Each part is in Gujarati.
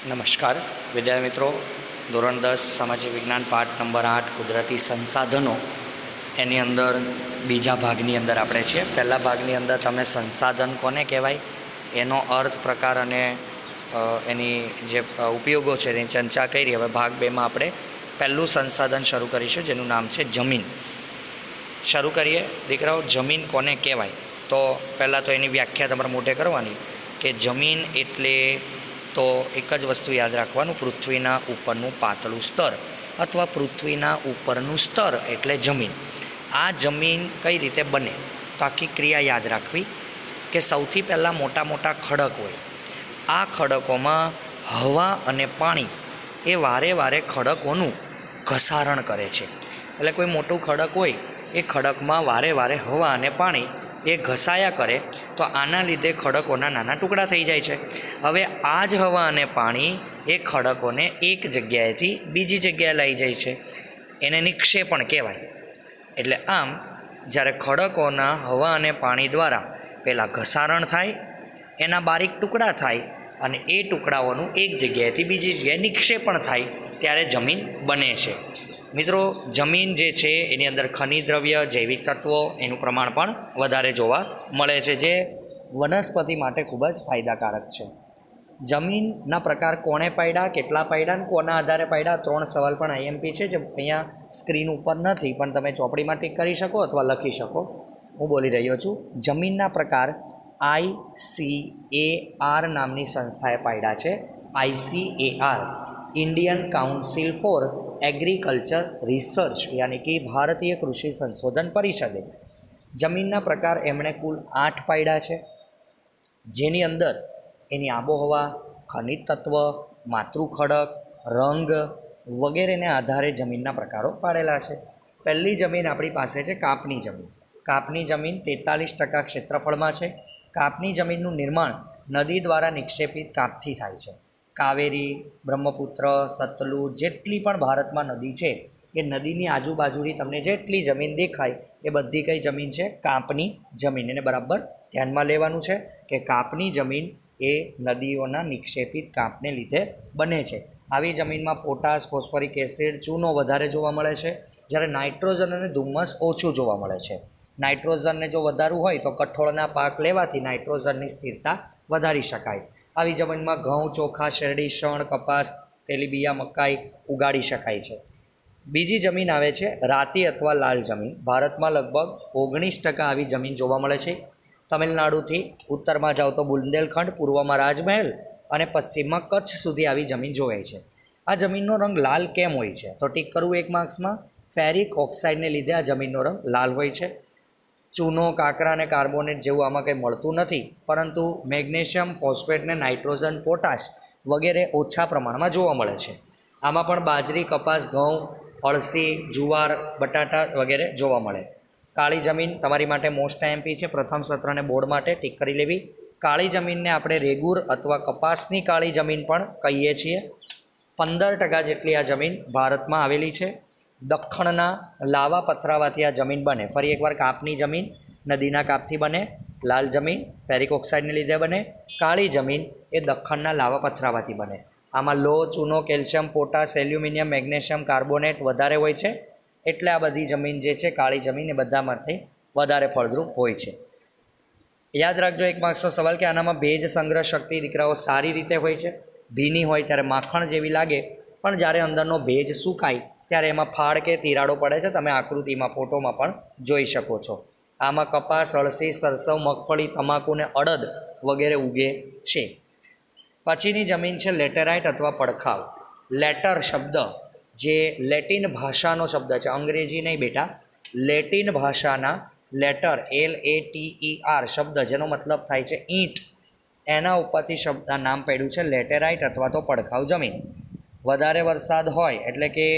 નમસ્કાર વિદ્યાર્થી મિત્રો, ધોરણ 10 સામાજિક વિજ્ઞાન પાઠ નંબર 8 કુદરતી સંસાધનો એની અંદર બીજા ભાગની અંદર આપણે છીએ. પહેલા ભાગની અંદર તમે સંસાધન કોને કહેવાય એનો અર્થ, પ્રકાર અને એની જે ઉપયોગો છે એની ચર્ચા કરી. હવે ભાગ 2માં આપણે પહેલું સંસાધન શરૂ કરીશું જેનું નામ છે જમીન. શરૂ કરીએ દીકરાઓ. જમીન કોને કહેવાય તો પહેલાં તો એની વ્યાખ્યા તમારે મોટે કરવાની કે જમીન એટલે તો એક જ વસ્તુ યાદ રાખવાનું, પૃથ્વીના ઉપરનું પાતળું સ્તર અથવા પૃથ્વીના ઉપરનું સ્તર એટલે જમીન. આ જમીન કઈ રીતે બને તો આખી ક્રિયા યાદ રાખવી કે સૌથી પહેલાં મોટા મોટા ખડક હોય. આ ખડકોમાં હવા અને પાણી એ વારે વારે ખડકોનું ઘસારણ કરે છે. એટલે કોઈ મોટું ખડક હોય એ ખડકમાં વારે વારે હવા અને પાણી એ ઘસાયા કરે તો આના લીધે ખડકોના નાના ટુકડા થઈ જાય છે. હવે આ જ હવા અને પાણી એ ખડકોને એક જગ્યાએથી બીજી જગ્યાએ લઈ જાય છે, એને નિક્ષેપણ કહેવાય. એટલે આમ જ્યારે ખડકોના હવા અને પાણી દ્વારા પહેલાં ઘસારણ થાય, એના બારીક ટુકડા થાય અને એ ટુકડાઓનું એક જગ્યાએથી બીજી જગ્યાએ નિક્ષેપણ થાય ત્યારે જમીન બને છે. મિત્રો, જમીન જે છે એની અંદર ખનિજ દ્રવ્ય, જૈવિક તત્વો એનું પ્રમાણ પણ વધારે જોવા મળે છે, જે વનસ્પતિ માટે ખૂબ જ ફાયદાકારક છે. જમીનના પ્રકાર કોણે પાડ્યા, કેટલા પાડ્યા અને કોના આધારે પાડ્યા, 3 સવાલ પણ આઈએમપી છે જે અહીંયા સ્ક્રીન ઉપર નથી, પણ તમે ચોપડીમાં ટીક કરી શકો અથવા લખી શકો. હું બોલી રહ્યો છું. જમીનના પ્રકાર ICAR નામની સંસ્થાએ પાડ્યા છે. ICAR, Indian council for agriculture research, યાની કે ભારતીય કૃષિ સંશોધન પરિષદે જમીનના પ્રકાર એમણે કુલ 8 પાડ્યા છે, જેની અંદર એની આબોહવા, ખનિજ તત્વ, માતૃખડક, રંગ વગેરેને આધારે જમીનના પ્રકારો પાડેલા છે. પહેલી જમીન આપણી પાસે છે કાપની જમીન. કાપની જમીન 43% ક્ષેત્રફળમાં છે. કાપની જમીનનું નિર્માણ નદી દ્વારા નિક્ષેપિત કાપથી થાય છે. કાવેરી, બ્રહ્મપુત્ર, સતલુજ જેટલી પણ ભારતમાં નદી છે એ નદીની આજુબાજુની તમને જેટલી જમીન દેખાય એ બધી કઈ જમીન છે? કાપની જમીન. એને બરાબર ધ્યાનમાં લેવાનું છે કે કાપની જમીન એ નદીઓના નિક્ષેપિત કાપને લીધે બને છે. આવી જમીનમાં પોટાશ, ફોસ્ફરિક એસિડ, ચૂનો વધારે જોવા મળે છે, જ્યારે નાઇટ્રોજન અને ધુમ્મસ ઓછું જોવા મળે છે. નાઇટ્રોજનને જો વધારવું હોય તો કઠોળના પાક લેવાથી નાઇટ્રોજનની સ્થિરતા વધારી શકાય. આવી જમીનમાં ઘઉં, ચોખા, શેરડી, શણ, કપાસ, તેલીબિયા, મકાઈ ઉગાડી શકાય છે. બીજી જમીન આવે છે રાતી અથવા લાલ જમીન. ભારતમાં લગભગ 19% આવી જમીન જોવા મળે છે. તમિલનાડુથી ઉત્તરમાં જાઓ તો બુંદેલખંડ, પૂર્વમાં રાજમહેલ અને પશ્ચિમમાં કચ્છ સુધી આવી જમીન જોવાય છે. આ જમીનનો રંગ લાલ કેમ હોય છે તો ટીક કરવું 1 માર્ક્સમાં. ફેરિક ઓક્સાઇડને લીધે આ જમીનનો રંગ લાલ હોય છે. ચૂનો, કાંકરા અને કાર્બોનેટ જેવું આમાં કંઈ મળતું નથી, પરંતુ મેગ્નેશિયમ, ફોસ્ફેટ ને નાઇટ્રોજન, પોટાશ વગેરે ઓછા પ્રમાણમાં જોવા મળે છે. આમાં પણ બાજરી, કપાસ, ઘઉં, અળસી, જુવાર, બટાટા વગેરે જોવા મળે. કાળી જમીન તમારી માટે મોસ્ટ આઈએમપી છે, પ્રથમ સત્રને બોર્ડ માટે ટીક કરી લેવી. કાળી જમીનને આપણે રેગુર અથવા કપાસની કાળી જમીન પણ કહીએ છીએ. 15% જેટલી આ જમીન ભારતમાં આવેલી છે. દખ્ખણના લાવા પથરાવાથી આ જમીન બને. ફરી એકવાર, કાપની જમીન નદીના કાપથી બને, લાલ જમીન ફેરિક ઓક્સાઇડને લીધે બને, કાળી જમીન એ દખ્ખણના લાવા પથરાવાથી બને. આમાં લોહ, ચૂનો, calcium, potash, aluminium, magnesium, carbonate વધારે હોય છે, એટલે આ બધી જમીન જે છે કાળી જમીન એ બધામાંથી વધારે ફળદ્રુપ હોય છે. યાદ રાખજો 1 માર્ક્સનો સવાલ કે આનામાં ભેજ સંગ્રહ શક્તિ દીકરાઓ સારી રીતે હોય છે. ભીની હોય ત્યારે માખણ જેવી લાગે, પણ જ્યારે અંદરનો ભેજ સુકાય ત્યારે એમાં ફાડ કે તિરાડો પડે છે. તમે આકૃતિમાં, ફોટોમાં પણ જોઈ શકો છો. આમાં કપાસ, અળસી, સરસવ, મગફળી, તમાકુ ને અડદ વગેરે ઉગે છે. પછીની જમીન છે લેટેરાઇટ અથવા પડખાવ. લેટર શબ્દ જે લેટિન ભાષાનો શબ્દ છે, અંગ્રેજી નહીં બેટા, લેટિન ભાષાના લેટર LATER શબ્દ જેનો મતલબ થાય છે ઈંટ, એના ઉપરથી શબ્દ નામ પડ્યું છે લેટેરાઇટ અથવા તો પડખાવ જમીન. વધારે વરસાદ હોય એટલે કે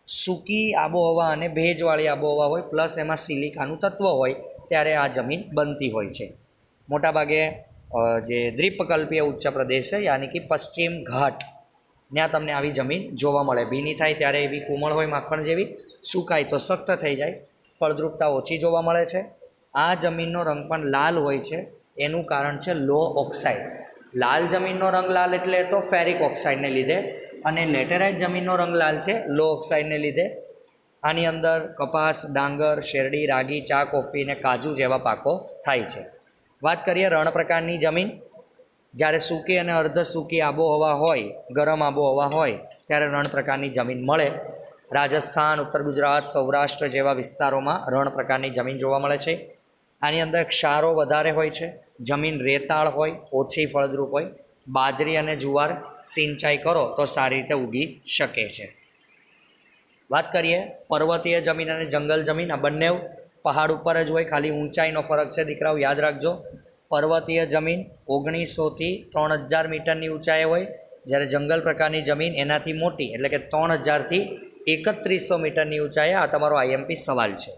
સૂકી આબોહવા અને ભેજવાળી આબોહવા હોય, પ્લસ એમાં સિલિકાનું તત્વ હોય ત્યારે આ જમીન બનતી હોય છે. મોટાભાગે જે દ્વીપકલ્પીય ઉચ્ચ પ્રદેશ છે યાની કે પશ્ચિમ ઘાટ, ત્યાં તમને આવી જમીન જોવા મળે. ભીની થાય ત્યારે એવી કોમળ હોય માખણ જેવી, સુકાય તો સખ્ત થઈ જાય, ફળદ્રુપતા ઓછી જોવા મળે છે. આ જમીનનો રંગ પણ લાલ હોય છે. એનું કારણ છે લો ઓક્સાઇડ. લાલ જમીનનો રંગ લાલ એટલે તો ફેરિક ઓક્સાઇડને લીધે, અને લેટેરાઇટ જમીનનો રંગ લાલ છે લો ઓક્સાઇડને લીધે. આની અંદર કપાસ, ડાંગર, શેરડી, રાગી, ચા, કોફી અને કાજુ જેવા પાકો થાય છે. વાત કરીએ રણ પ્રકારની જમીન. જ્યારે સૂકી અને અર્ધ સૂકી આબોહવા હોય, ગરમ આબોહવા હોય ત્યારે રણ પ્રકારની જમીન મળે. રાજસ્થાન, ઉત્તર ગુજરાત, સૌરાષ્ટ્ર જેવા વિસ્તારોમાં રણ પ્રકારની જમીન જોવા મળે છે. આની અંદર ક્ષારો વધારે હોય છે, જમીન રેતાળ હોય, ઓછી ફળદ્રુપ હોય. બાજરી અને જુવાર સિંચાઈ કરો તો સારી રીતે ઉગી શકે છે. વાત કરીએ પર્વતીય જમીન અને જંગલ જમીન. આ બંને પહાડ ઉપર જ હોય, ખાલી ઊંચાઈનો ફરક છે દીકરાઓ, યાદ રાખજો. પર્વતીય જમીન 1900થી 3000 મીટરની ઊંચાઈએ હોય, જ્યારે જંગલ પ્રકારની જમીન એનાથી મોટી એટલે કે 3000થી 3100 મીટરની ઊંચાઈએ. આ તમારો આઈએમપી સવાલ છે.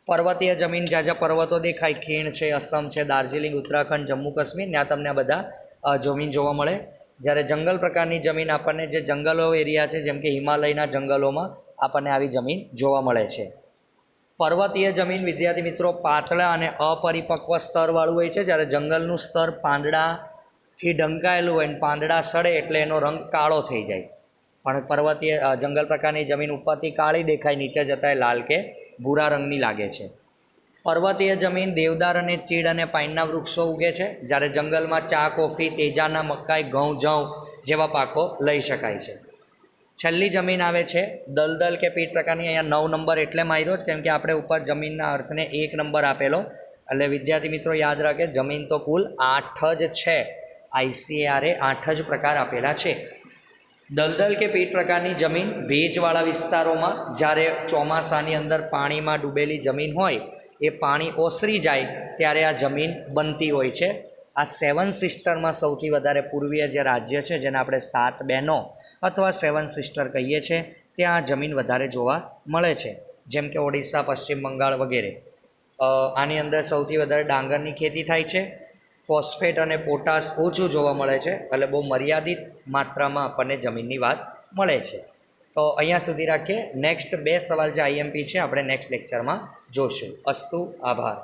પર્વતીય જમીન જ્યાં જ્યાં પર્વતો દેખાય, ખીણ છે, અસમ છે, દાર્જિલિંગ, ઉત્તરાખંડ, જમ્મુ કાશ્મીર, ત્યાં તમને આ બધા જમીન જોવા મળે. જ્યારે જંગલ પ્રકારની જમીન આપણને જે જંગલો એરિયા છે જેમ કે હિમાલયના જંગલોમાં આપણને આવી જમીન જોવા મળે છે. પર્વતીય જમીન વિદ્યાર્થી મિત્રો પાતળા અને અપરિપક્વ સ્તરવાળું હોય છે, જ્યારે જંગલનું સ્તર પાંદડાથી ઢંકાયેલું હોય અને પાંદડા સડે એટલે એનો રંગ કાળો થઈ જાય. પણ પર્વતીય જંગલ પ્રકારની જમીન ઉપરથી કાળી દેખાય, નીચે જતાં લાલ કે ભૂરા રંગની લાગે છે. પર્વતીય જમીન દેવદાર અને ચીડ અને પાઇનના વૃક્ષો ઉગે છે, જ્યારે જંગલમાં ચા, કોફી, તેજાના, મકાઈ, ઘઉં, જવ જેવા પાકો લઈ શકાય છે. છેલ્લી જમીન આવે છે દલદલ કે પીટ પ્રકારની. અહીંયા 9 નંબર એટલે માર્યો જ કેમ કે આપણે ઉપર જમીનના અર્થને 1 નંબર આપેલો, એટલે વિદ્યાર્થી મિત્રો યાદ રાખે જમીન તો કુલ 8 જ છે. ICAR 8 જ પ્રકાર આપેલા છે. દલદલ કે પીટ પ્રકારની જમીન ભેજવાળા વિસ્તારોમાં, જ્યારે ચોમાસાની અંદર પાણીમાં ડૂબેલી જમીન હોય એ પાણી ઓસરી જાય ત્યારે આ જમીન બનતી હોય છે. આ 7 સિસ્ટરમાં સૌથી વધારે પૂર્વીય જે રાજ્ય છે જેને આપણે 7 બહેનો અથવા 7 સિસ્ટર કહીએ છીએ, ત્યાં આ જમીન વધારે જોવા મળે છે, જેમ કે ઓડિશા, પશ્ચિમ બંગાળ વગેરે. આની અંદર સૌથી વધારે ડાંગરની ખેતી થાય છે. ફોસ્ફેટ અને પોટાશ ઓછું જોવા મળે છે, એટલે બહુ મર્યાદિત માત્રામાં આપણને જમીનની વાત મળે છે. તો અહીંયા સુધી રાખીએ. નેક્સ્ટ 2 સવાલ જે IMP છે આપણે નેક્સ્ટ લેક્ચરમાં જોશું. અસ્તુ, આભાર.